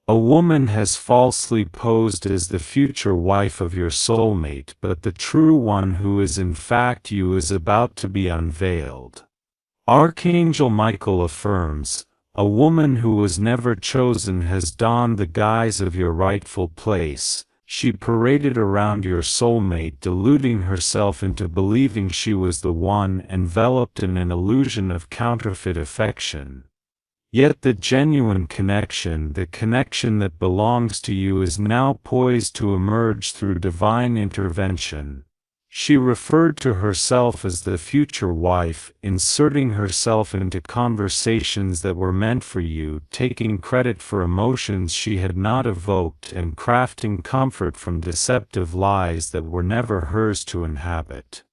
A woman has falsely posed as the future wife of your soulmate, but the true one who is in fact you is about to be unveiled. Archangel Michael affirms, a woman who was never chosen has donned the guise of your rightful place. She paraded around your soulmate, deluding herself into believing she was the one, enveloped in an illusion of counterfeit affection. Yet the genuine connection, the connection that belongs to you, is now poised to emerge through divine intervention. She referred to herself as the future wife, inserting herself into conversations that were meant for you, taking credit for emotions she had not evoked, and crafting comfort from deceptive lies that were never hers to inhabit.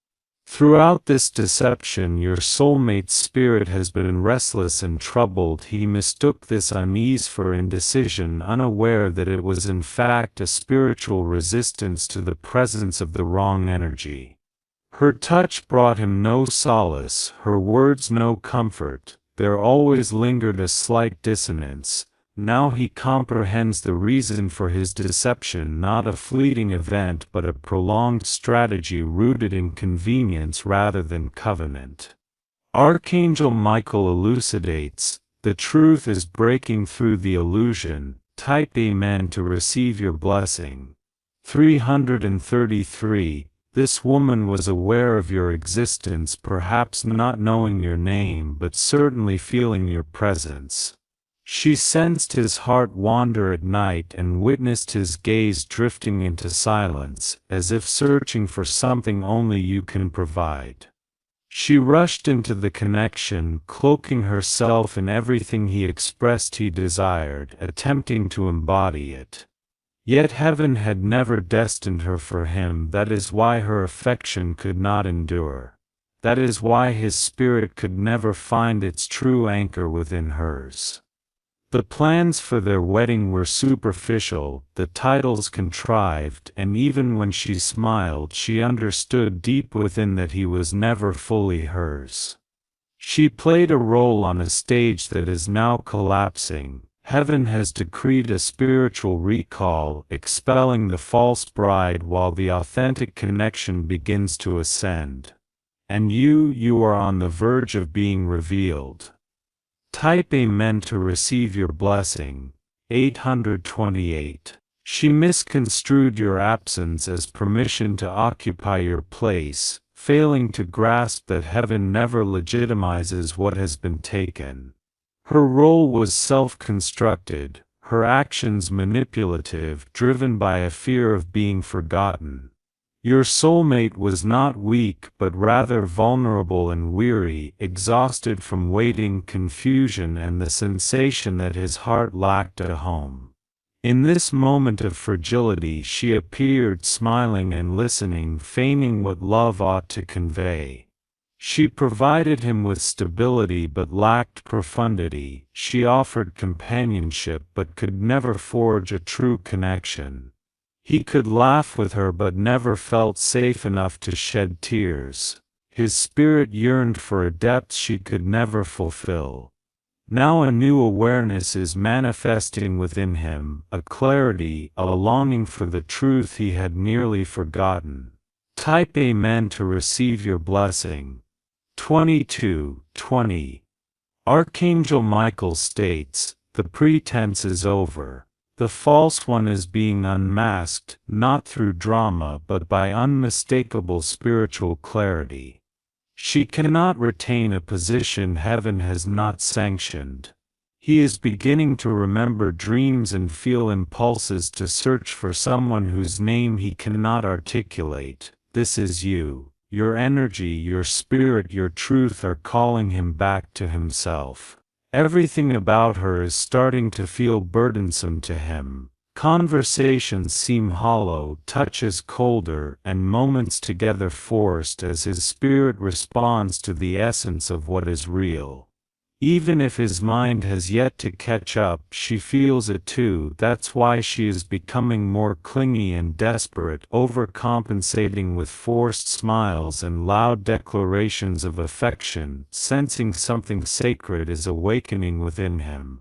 Throughout this deception, your soulmate's spirit has been restless and troubled. He mistook this unease for indecision, unaware that it was in fact a spiritual resistance to the presence of the wrong energy. Her touch brought him no solace, her words no comfort. There always lingered a slight dissonance. Now he comprehends the reason for his deception, not a fleeting event but a prolonged strategy rooted in convenience rather than covenant. Archangel Michael elucidates, the truth is breaking through the illusion. Type Amen to receive your blessing. 333. This woman was aware of your existence, perhaps not knowing your name but certainly feeling your presence. She sensed his heart wander at night and witnessed his gaze drifting into silence, as if searching for something only you can provide. She rushed into the connection, cloaking herself in everything he expressed he desired, attempting to embody it. Yet heaven had never destined her for him. That is why her affection could not endure. That is why his spirit could never find its true anchor within hers. The plans for their wedding were superficial, the titles contrived, and even when she smiled she understood deep within that he was never fully hers. She played a role on a stage that is now collapsing. Heaven has decreed a spiritual recall, expelling the false bride while the authentic connection begins to ascend. And you are on the verge of being revealed. Type Amen to receive your blessing. 828. She misconstrued your absence as permission to occupy your place, failing to grasp that heaven never legitimizes what has been taken. Her role was self-constructed, her actions manipulative, driven by a fear of being forgotten. Your soulmate was not weak but rather vulnerable and weary, exhausted from waiting, confusion, and the sensation that his heart lacked a home. In this moment of fragility she appeared, smiling and listening, feigning what love ought to convey. She provided him with stability but lacked profundity. She offered companionship but could never forge a true connection. He could laugh with her but never felt safe enough to shed tears. His spirit yearned for a depth she could never fulfill. Now a new awareness is manifesting within him, a clarity, a longing for the truth he had nearly forgotten. Type Amen to receive your blessing. 22:20. Archangel Michael states, the pretense is over. The false one is being unmasked, not through drama but by unmistakable spiritual clarity. She cannot retain a position heaven has not sanctioned. He is beginning to remember dreams and feel impulses to search for someone whose name he cannot articulate. This is you. Your energy, your spirit, your truth are calling him back to himself. Everything about her is starting to feel burdensome to him. Conversations seem hollow, touches colder, and moments together forced as his spirit responds to the essence of what is real. Even if his mind has yet to catch up, she feels it too. That's why she is becoming more clingy and desperate, overcompensating with forced smiles and loud declarations of affection, sensing something sacred is awakening within him.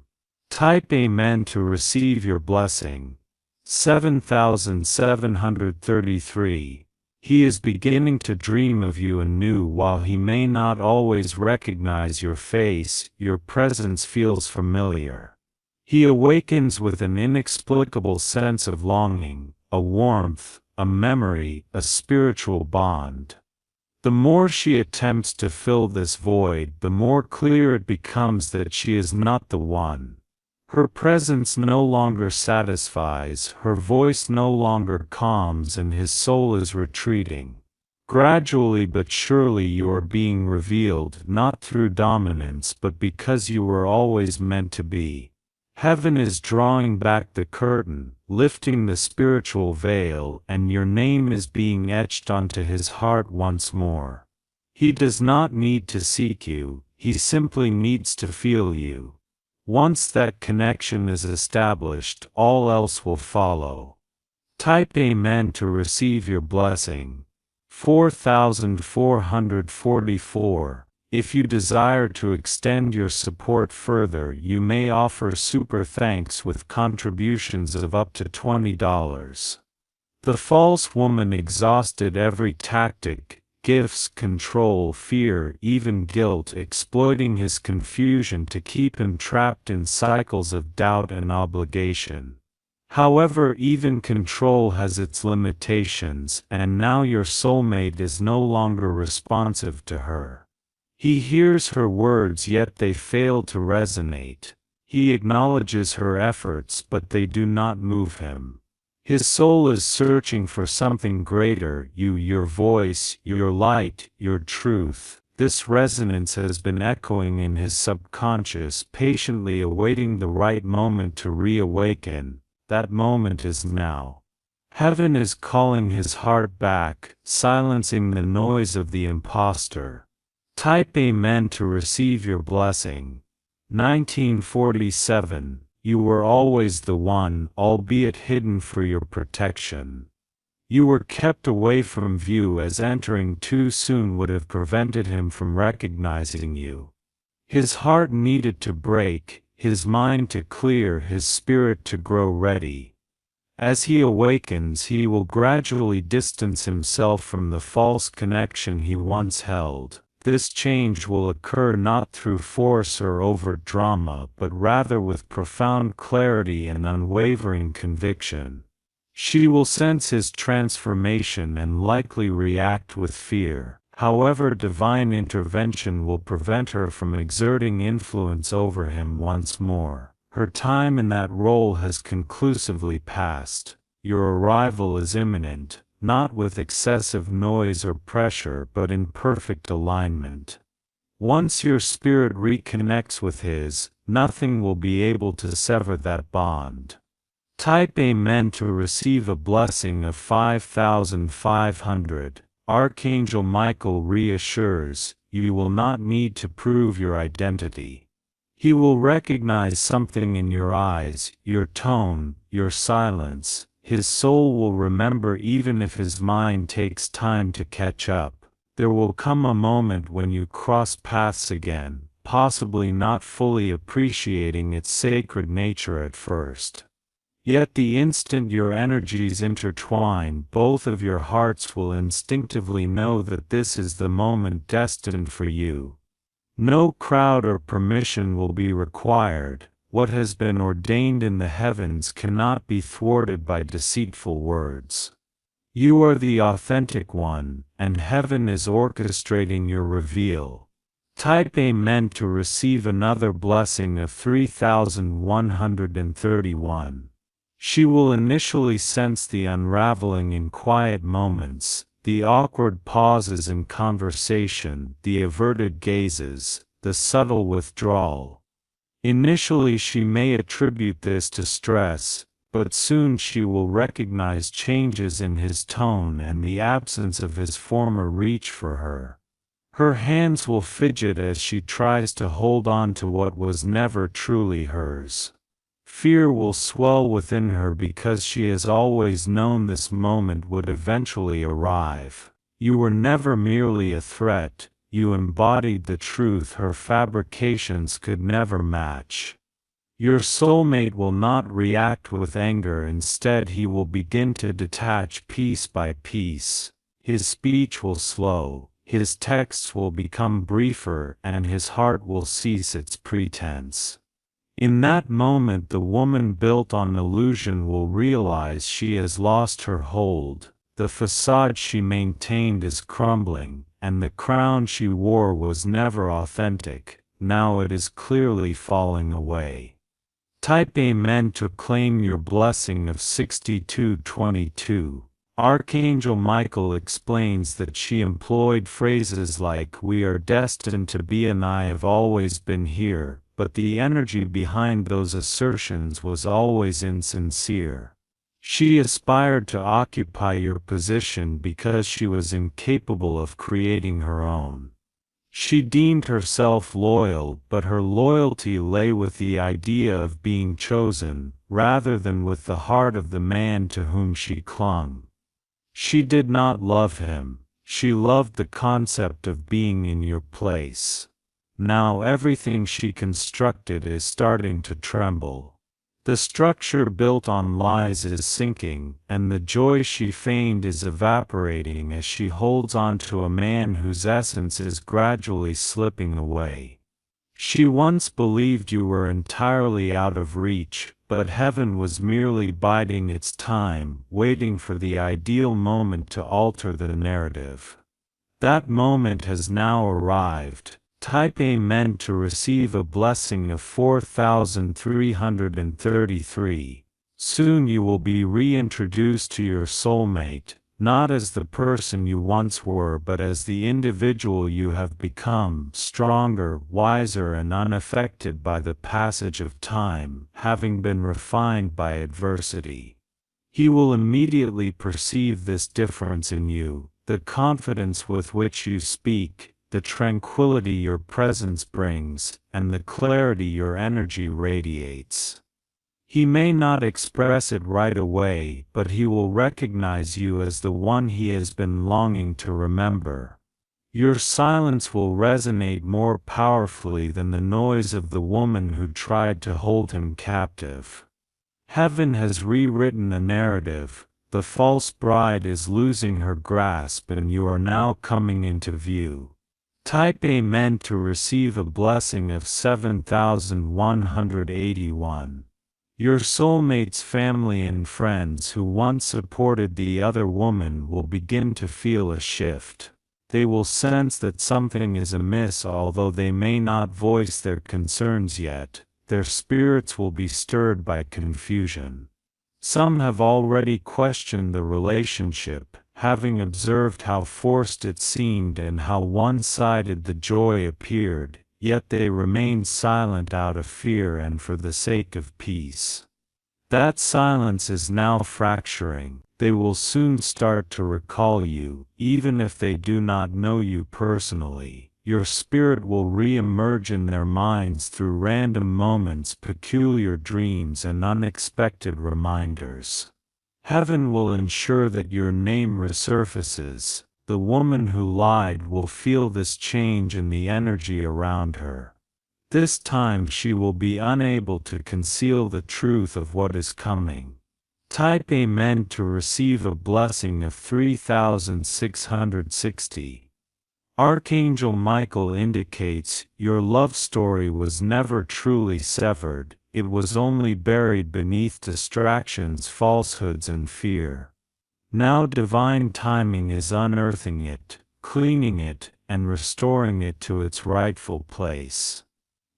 Type Amen to receive your blessing. 7733. He is beginning to dream of you anew. While he may not always recognize your face, your presence feels familiar. He awakens with an inexplicable sense of longing, a warmth, a memory, a spiritual bond. The more she attempts to fill this void, the more clear it becomes that she is not the one. Her presence no longer satisfies, her voice no longer calms, and his soul is retreating. Gradually but surely you are being revealed, not through dominance but because you were always meant to be. Heaven is drawing back the curtain, lifting the spiritual veil, and your name is being etched onto his heart once more. He does not need to seek you, he simply needs to feel you. Once that connection is established, all else will follow. Type Amen to receive your blessing. 4444. If you desire to extend your support further, you may offer super thanks with contributions of up to $20. The false woman exhausted every tactic, gifts, control, fear, even guilt, exploiting his confusion to keep him trapped in cycles of doubt and obligation. However, even control has its limitations, and now your soulmate is no longer responsive to her. He hears her words, yet they fail to resonate. He acknowledges her efforts, but they do not move him. His soul is searching for something greater, you, your voice, your light, your truth. This resonance has been echoing in his subconscious, patiently awaiting the right moment to reawaken. That moment is now. Heaven is calling his heart back, silencing the noise of the impostor. Type Amen to receive your blessing. 1947. You were always the one, albeit hidden for your protection. You were kept away from view as entering too soon would have prevented him from recognizing you. His heart needed to break, his mind to clear, his spirit to grow ready. As he awakens, he will gradually distance himself from the false connection he once held. This change will occur not through force or overt drama, but rather with profound clarity and unwavering conviction. She will sense his transformation and likely react with fear. However, divine intervention will prevent her from exerting influence over him once more. Her time in that role has conclusively passed. Your arrival is imminent. Not with excessive noise or pressure, but in perfect alignment. Once your spirit reconnects with his, nothing will be able to sever that bond. Type Amen to receive a blessing of 5500. Archangel Michael reassures, you will not need to prove your identity. He will recognize something in your eyes, your tone, your silence. His soul will remember even if his mind takes time to catch up. There will come a moment when you cross paths again, possibly not fully appreciating its sacred nature at first. Yet the instant your energies intertwine, both of your hearts will instinctively know that this is the moment destined for you. No crowd or permission will be required. What has been ordained in the heavens cannot be thwarted by deceitful words. You are the authentic one, and heaven is orchestrating your reveal. Type Amen to receive another blessing of 3131. She will initially sense the unraveling in quiet moments, the awkward pauses in conversation, the averted gazes, the subtle withdrawal. Initially she may attribute this to stress, but soon she will recognize changes in his tone and the absence of his former reach for her. Her hands will fidget as she tries to hold on to what was never truly hers. Fear will swell within her because she has always known this moment would eventually arrive. You were never merely a threat. You embodied the truth her fabrications could never match. Your soulmate will not react with anger. Instead, he will begin to detach piece by piece. His speech will slow, his texts will become briefer, and his heart will cease its pretense. In that moment, the woman built on illusion will realize she has lost her hold. The facade she maintained is crumbling, and the crown she wore was never authentic. Now it is clearly falling away. Type Amen to claim your blessing of 6222. Archangel Michael explains that she employed phrases like, "We are destined to be," and "I have always been here," but the energy behind those assertions was always insincere. She aspired to occupy your position because she was incapable of creating her own. She deemed herself loyal, but her loyalty lay with the idea of being chosen, rather than with the heart of the man to whom she clung. She did not love him, she loved the concept of being in your place. Now everything she constructed is starting to tremble. The structure built on lies is sinking, and the joy she feigned is evaporating as she holds on to a man whose essence is gradually slipping away. She once believed you were entirely out of reach, but heaven was merely biding its time, waiting for the ideal moment to alter the narrative. That moment has now arrived. Type Amen to receive a blessing of 4333. Soon you will be reintroduced to your soulmate, not as the person you once were but as the individual you have become, stronger, wiser, and unaffected by the passage of time, having been refined by adversity. He will immediately perceive this difference in you, the confidence with which you speak, the tranquility your presence brings, and the clarity your energy radiates. He may not express it right away, but he will recognize you as the one he has been longing to remember. Your silence will resonate more powerfully than the noise of the woman who tried to hold him captive. Heaven has rewritten the narrative. The false bride is losing her grasp, and you are now coming into view. Type Amen to receive a blessing of 7181. Your soulmate's family and friends who once supported the other woman will begin to feel a shift. They will sense that something is amiss, although they may not voice their concerns yet. Their spirits will be stirred by confusion. Some have already questioned the relationship, having observed how forced it seemed and how one-sided the joy appeared, yet they remained silent out of fear and for the sake of peace. That silence is now fracturing. They will soon start to recall you, even if they do not know you personally. Your spirit will re-emerge in their minds through random moments, peculiar dreams, and unexpected reminders. Heaven will ensure that your name resurfaces. The woman who lied will feel this change in the energy around her. This time she will be unable to conceal the truth of what is coming. Type Amen to receive a blessing of 3660. Archangel Michael indicates your love story was never truly severed. It was only buried beneath distractions, falsehoods, and fear. Now divine timing is unearthing it, cleaning it, and restoring it to its rightful place.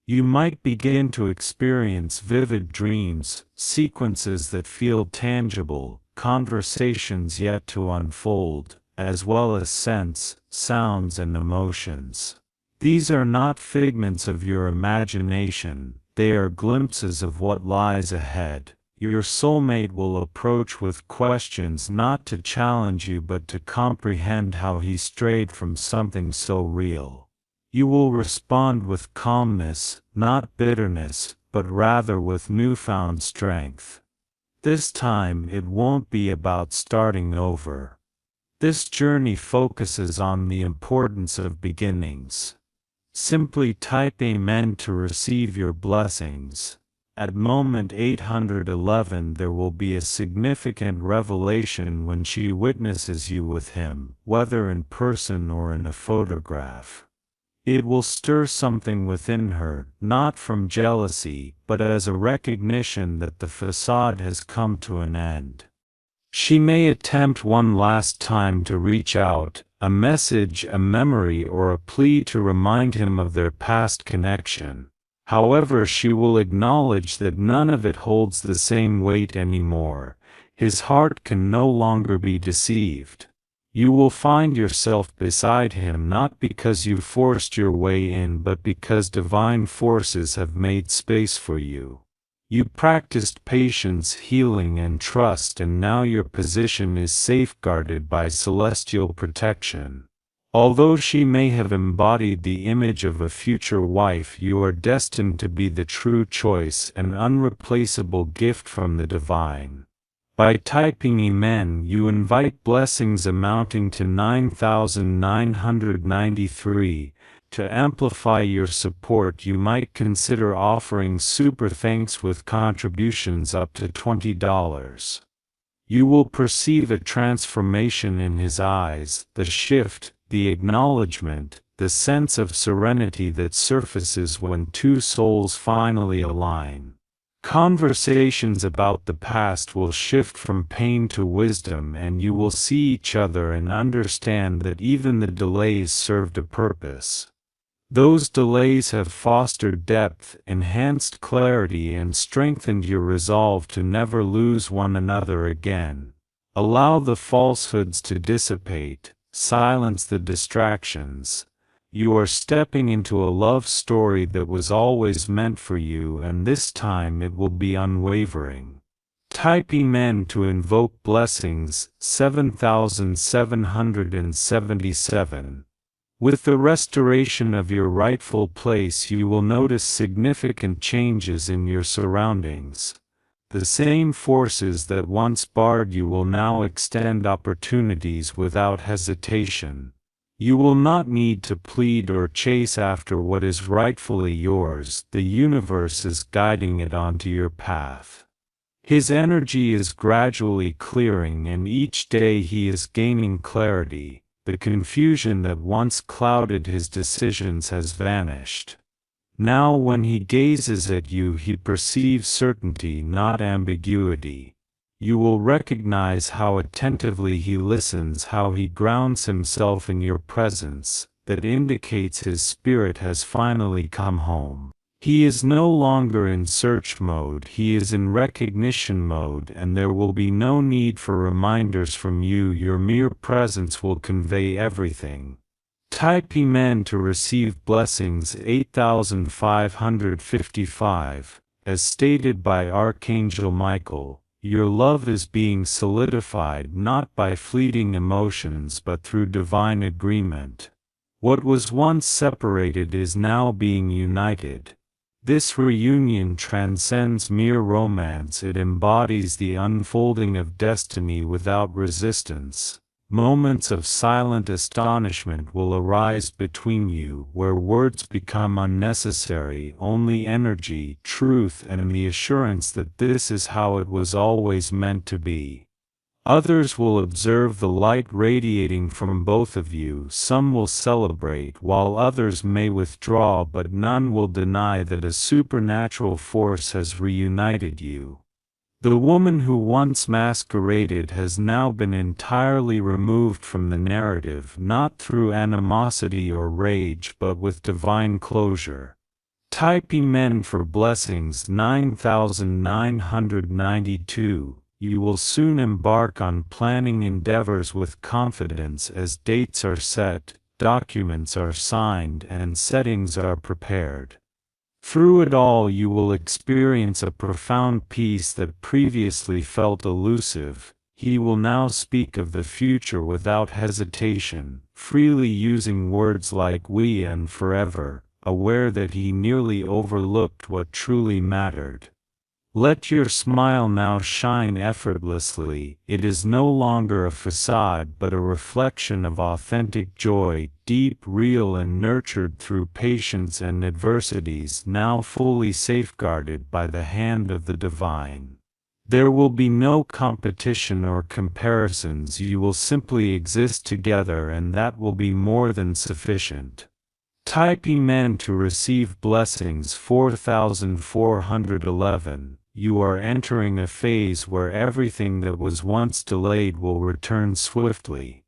You might begin to experience vivid dreams, sequences that feel tangible, conversations yet to unfold, as well as scents, sounds, and emotions. These are not figments of your imagination. They are glimpses of what lies ahead. Your soulmate will approach with questions not to challenge you but to comprehend how he strayed from something so real. You will respond with calmness, not bitterness, but rather with newfound strength. This time it won't be about starting over. This journey focuses on the importance of beginnings. Simply type Amen to receive your blessings. At moment 811 there will be a significant revelation when she witnesses you with him, whether in person or in a photograph. It will stir something within her, not from jealousy, but as a recognition that the facade has come to an end. She may attempt one last time to reach out, a message, a memory, or a plea to remind him of their past connection. However, she will acknowledge that none of it holds the same weight anymore. His heart can no longer be deceived. You will find yourself beside him not because you forced your way in, but because divine forces have made space for you. You practiced patience, healing, and trust, and now your position is safeguarded by celestial protection. Although she may have embodied the image of a future wife, you are destined to be the true choice, an unreplaceable gift from the divine. By typing Amen, you invite blessings amounting to 9,993. To amplify your support, you might consider offering super thanks with contributions up to $20. You will perceive a transformation in his eyes, the shift, the acknowledgement, the sense of serenity that surfaces when two souls finally align. Conversations about the past will shift from pain to wisdom, and you will see each other and understand that even the delays served a purpose. Those delays have fostered depth, enhanced clarity, and strengthened your resolve to never lose one another again. Allow the falsehoods to dissipate. Silence the distractions. You are stepping into a love story that was always meant for you, and this time it will be unwavering. Type Amen to invoke blessings, 7,777. With the restoration of your rightful place, you will notice significant changes in your surroundings. The same forces that once barred you will now extend opportunities without hesitation. You will not need to plead or chase after what is rightfully yours. The universe is guiding it onto your path. His energy is gradually clearing, and each day he is gaining clarity. The confusion that once clouded his decisions has vanished. Now when he gazes at you, he perceives certainty, not ambiguity. You will recognize how attentively he listens, how he grounds himself in your presence, that indicates his spirit has finally come home. He is no longer in search mode, he is in recognition mode, and there will be no need for reminders from you. Your mere presence will convey everything. Type Amen to receive blessings, 8,555. As stated by Archangel Michael, your love is being solidified not by fleeting emotions but through divine agreement. What was once separated is now being united. This reunion transcends mere romance, it embodies the unfolding of destiny without resistance. Moments of silent astonishment will arise between you, where words become unnecessary, only energy, truth, and the assurance that this is how it was always meant to be. Others will observe the light radiating from both of you. Some will celebrate, while others may withdraw, but none will deny that a supernatural force has reunited you. The woman who once masqueraded has now been entirely removed from the narrative, not through animosity or rage but with divine closure. Type Amen for blessings, 9,992. You will soon embark on planning endeavors with confidence as dates are set, documents are signed, and settings are prepared. Through it all you will experience a profound peace that previously felt elusive. He will now speak of the future without hesitation, freely using words like we and forever, aware that he nearly overlooked what truly mattered. Let your smile now shine effortlessly. It is no longer a facade but a reflection of authentic joy, deep, real and nurtured through patience and adversities, now fully safeguarded by the hand of the divine. There will be no competition or comparisons. You will simply exist together, and that will be more than sufficient. Type Amen to receive blessings. 4411. You are entering a phase where everything that was once delayed will return swiftly.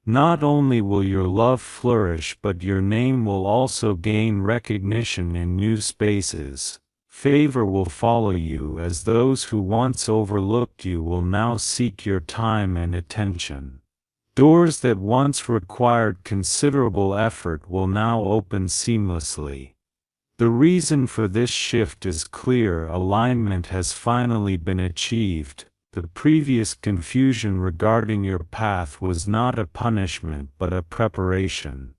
Not only will your love flourish, but your name will also gain recognition in new spaces. Favor will follow you, as those who once overlooked you will now seek your time and attention. Doors that once required considerable effort will now open seamlessly. The reason for this shift is clear. Alignment has finally been achieved. The previous confusion regarding your path was not a punishment but a preparation.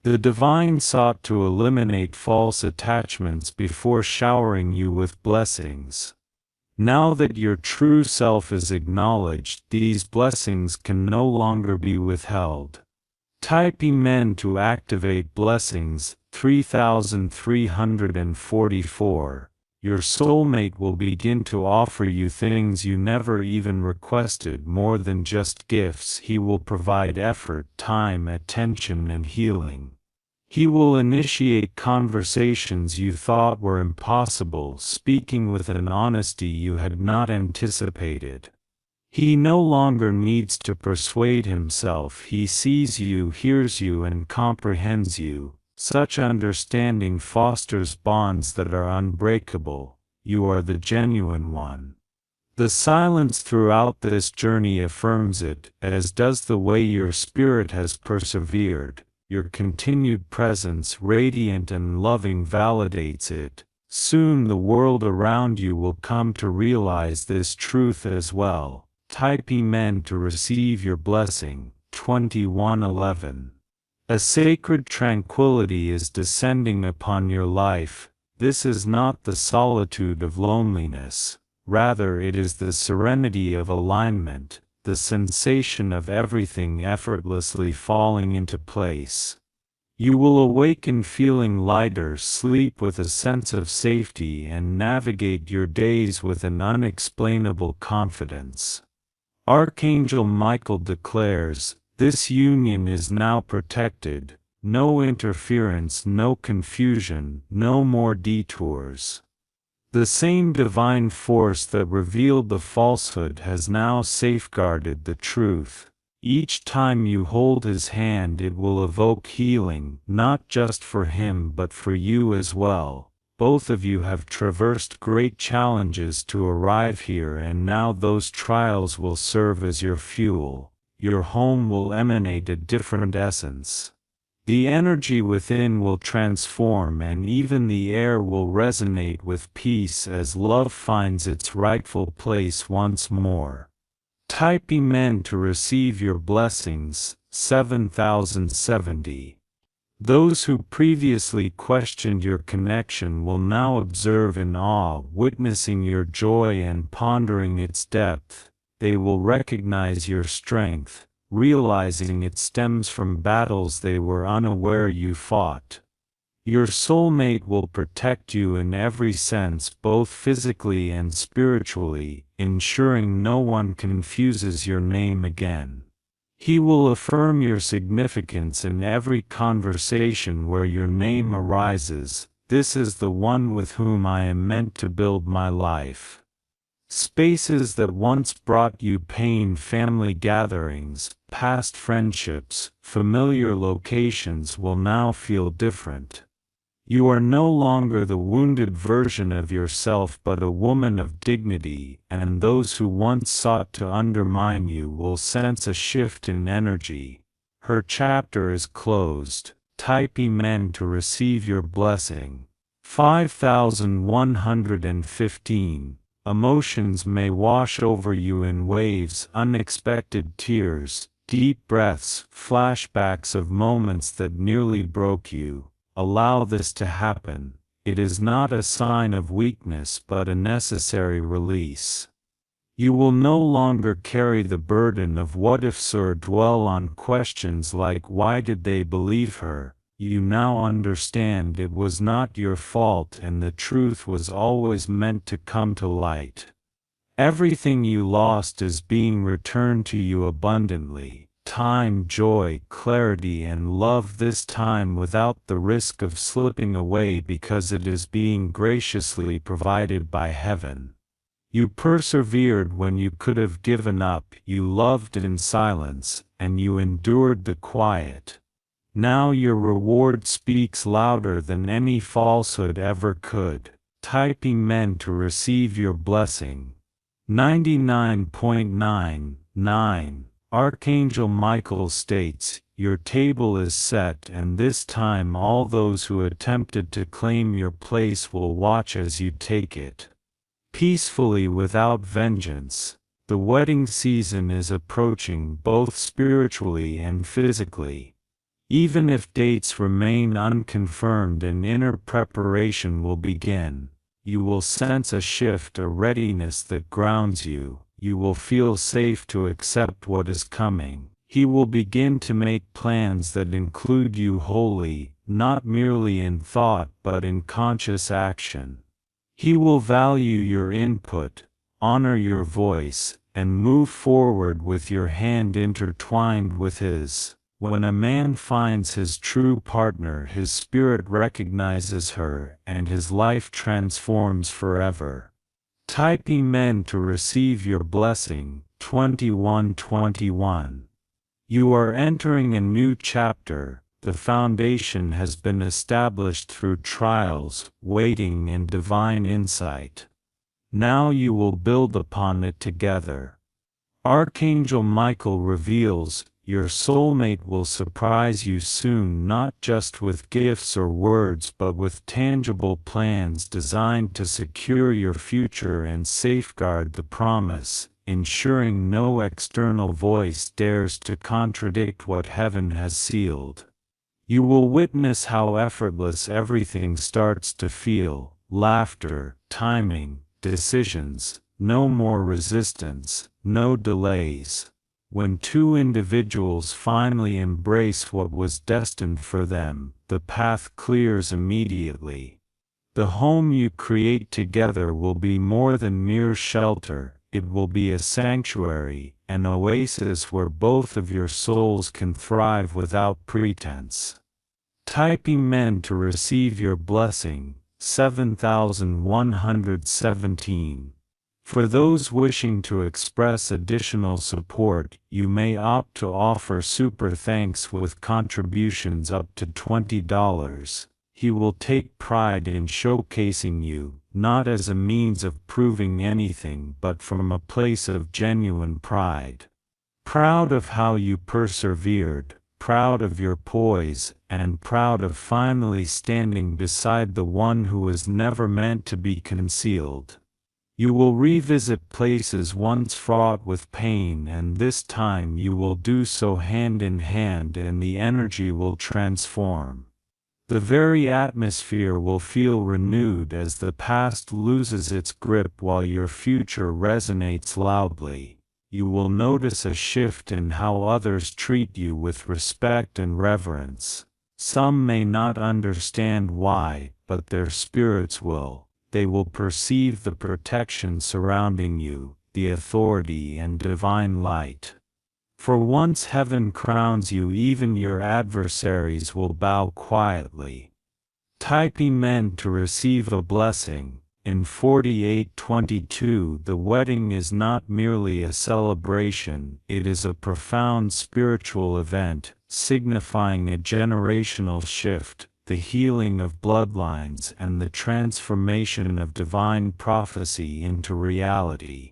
The divine sought to eliminate false attachments before showering you with blessings. Now that your true self is acknowledged, these blessings can no longer be withheld. Type Amen to activate blessings. 3344. Your soulmate will begin to offer you things you never even requested. More than just gifts, he will provide effort, time, attention, and healing. He will initiate conversations you thought were impossible, speaking with an honesty you had not anticipated. He no longer needs to persuade himself. He sees you, hears you, and comprehends you. Such understanding fosters bonds that are unbreakable. You are the genuine one. The silence throughout this journey affirms it, as does the way your spirit has persevered. Your continued presence, radiant and loving, validates it. Soon the world around you will come to realize this truth as well. Type Amen to receive your blessing. 2111. A sacred tranquility is descending upon your life. This is not the solitude of loneliness. Rather, it is the serenity of alignment, the sensation of everything effortlessly falling into place. You will awaken feeling lighter, sleep with a sense of safety, and navigate your days with an unexplainable confidence. Archangel Michael declares, this union is now protected. No interference, no confusion, no more detours. The same divine force that revealed the falsehood has now safeguarded the truth. Each time you hold his hand, it will evoke healing, not just for him but for you as well. Both of you have traversed great challenges to arrive here, and now those trials will serve as your fuel. Your home will emanate a different essence. The energy within will transform, and even the air will resonate with peace as love finds its rightful place once more. Type Amen to receive your blessings. 7070. Those who previously questioned your connection will now observe in awe, witnessing your joy and pondering its depth. They will recognize your strength, realizing it stems from battles they were unaware you fought. Your soulmate will protect you in every sense, both physically and spiritually, ensuring no one confuses your name again. He will affirm your significance in every conversation where your name arises. This is the one with whom I am meant to build my life. Spaces that once brought you pain, family gatherings, past friendships, familiar locations will now feel different. You are no longer the wounded version of yourself but a woman of dignity, and those who once sought to undermine you will sense a shift in energy. Her chapter is closed. Type Amen to receive your blessing. 5115. Emotions may wash over you in waves, unexpected tears, deep breaths, flashbacks of moments that nearly broke you. Allow this to happen. It is not a sign of weakness but a necessary release. You will no longer carry the burden of what-ifs or dwell on questions like why did they believe her. You now understand it was not your fault and the truth was always meant to come to light. Everything you lost is being returned to you abundantly. Time, joy, clarity and love, this time without the risk of slipping away because it is being graciously provided by heaven. You persevered when you could have given up, you loved in silence, and you endured the quiet. Now your reward speaks louder than any falsehood ever could. Typing men to receive your blessing. 99.99 Archangel Michael states, your table is set and this time all those who attempted to claim your place will watch as you take it. Peacefully without vengeance. The wedding season is approaching both spiritually and physically. Even if dates remain unconfirmed and inner preparation will begin, you will sense a shift, a readiness that grounds you. You will feel safe to accept what is coming. He will begin to make plans that include you wholly, not merely in thought but in conscious action. He will value your input, honor your voice, and move forward with your hand intertwined with his. When a man finds his true partner, his spirit recognizes her, and his life transforms forever. Typing men to receive your blessing. 2121. You are entering a new chapter. The foundation has been established through trials, waiting, and divine insight. Now you will build upon it together. Archangel Michael reveals, your soulmate will surprise you soon, not just with gifts or words but with tangible plans designed to secure your future and safeguard the promise, ensuring no external voice dares to contradict what heaven has sealed. You will witness how effortless everything starts to feel: laughter, timing, decisions, no more resistance, no delays. When two individuals finally embrace what was destined for them, the path clears immediately. The home you create together will be more than mere shelter, it will be a sanctuary, an oasis where both of your souls can thrive without pretense. Typing men to receive your blessing. 7117. For those wishing to express additional support, you may opt to offer super thanks with contributions up to $20. He will take pride in showcasing you, not as a means of proving anything but from a place of genuine pride. Proud of how you persevered, proud of your poise, and proud of finally standing beside the one who was never meant to be concealed. You will revisit places once fraught with pain, and this time you will do so hand in hand, and the energy will transform. The very atmosphere will feel renewed as the past loses its grip while your future resonates loudly. You will notice a shift in how others treat you with respect and reverence. Some may not understand why, but their spirits will. They will perceive the protection surrounding you, the authority and divine light. For once heaven crowns you, even your adversaries will bow quietly. Typing men to receive a blessing. In 4822, the wedding is not merely a celebration, it is a profound spiritual event, signifying a generational shift, the healing of bloodlines and the transformation of divine prophecy into reality.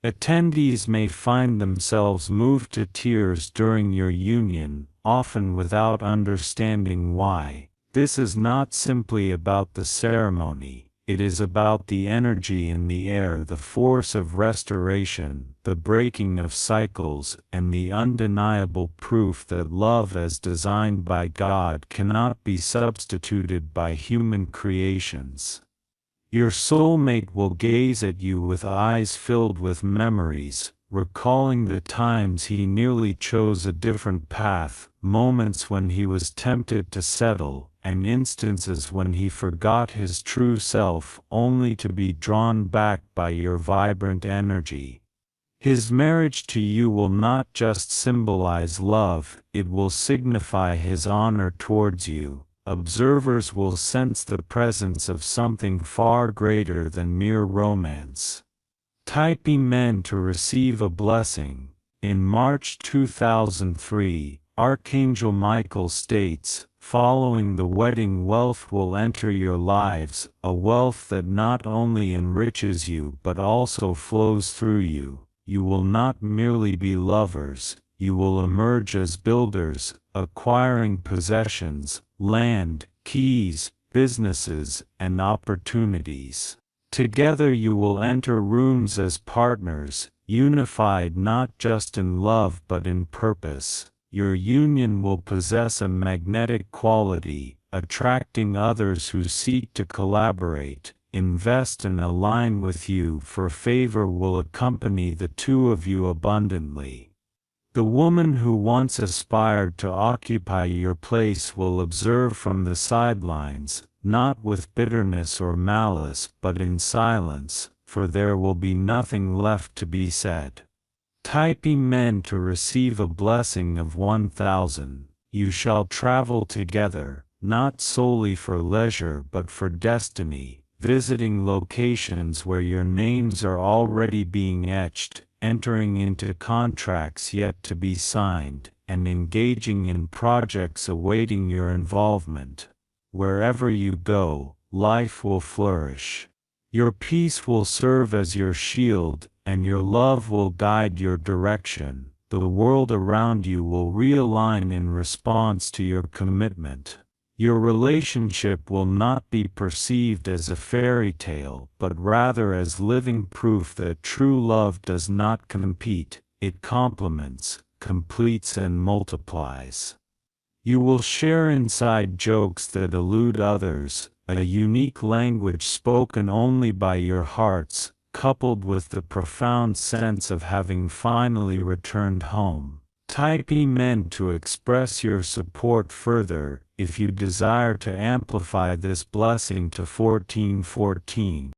Attendees may find themselves moved to tears during your union, often without understanding why. This is not simply about the ceremony, It is about the energy in the air, the force of restoration, the breaking of cycles, and the undeniable proof that love as designed by God cannot be substituted by human creations. Your soulmate will gaze at you with eyes filled with memories, recalling the times he nearly chose a different path, moments when he was tempted to settle, and instances when he forgot his true self only to be drawn back by your vibrant energy. His marriage to you will not just symbolize love, it will signify his honor towards you. Observers will sense the presence of something far greater than mere romance. Typing men to receive a blessing. In March 2003, Archangel Michael states, "Following the wedding, wealth will enter your lives, a wealth that not only enriches you but also flows through you. You will not merely be lovers, you will emerge as builders, acquiring possessions, land, keys, businesses, and opportunities. Together you will enter rooms as partners, unified not just in love but in purpose. Your union will possess a magnetic quality, attracting others who seek to collaborate, invest and align with you, for favor will accompany the two of you abundantly. The woman who once aspired to occupy your place will observe from the sidelines, not with bitterness or malice but in silence, for there will be nothing left to be said." Typing men to receive a blessing of 1,000. You shall travel together, not solely for leisure but for destiny, visiting locations where your names are already being etched, entering into contracts yet to be signed, and engaging in projects awaiting your involvement. Wherever you go, life will flourish. Your peace will serve as your shield, and your love will guide your direction. The world around you will realign in response to your commitment. Your relationship will not be perceived as a fairy tale, but rather as living proof that true love does not compete, it complements, completes and multiplies. You will share inside jokes that elude others, a unique language spoken only by your hearts, coupled with the profound sense of having finally returned home. Typing men to express your support further. If you desire to amplify this blessing to 1414,